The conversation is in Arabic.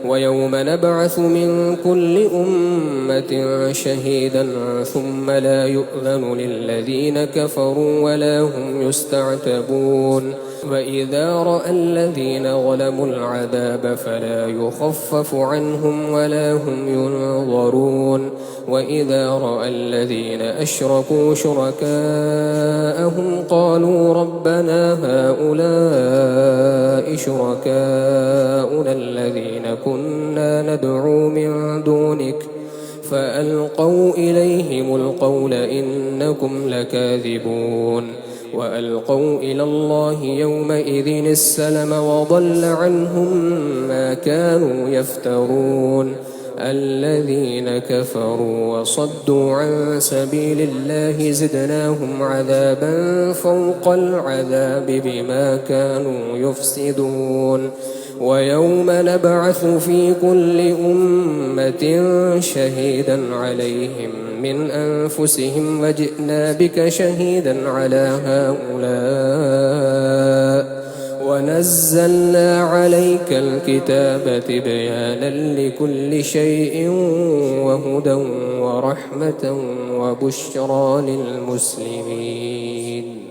ويوم نبعث من كل أمة شهيدا ثم لا يؤذن للذين كفروا ولا هم يستعتبون وإذا رأى الذين ظلموا العذاب فلا يخفف عنهم ولا هم ينظرون وإذا رأى الذين أشركوا شركاءهم قالوا ربنا هؤلاء شركاؤنا الذين كنا ندعو من دونك فألقوا إليهم القول إنكم لكاذبون وألقوا إلى الله يومئذ السلم وضل عنهم ما كانوا يفترون الذين كفروا وصدوا عن سبيل الله زدناهم عذابا فوق العذاب بما كانوا يفسدون ويوم نبعث في كل أمة شهيدا عليهم من أنفسهم وجئنا بك شهيدا على هؤلاء ونزلنا عليك الكتاب تبيانا لكل شيء وهدى ورحمة وبشرى للمسلمين.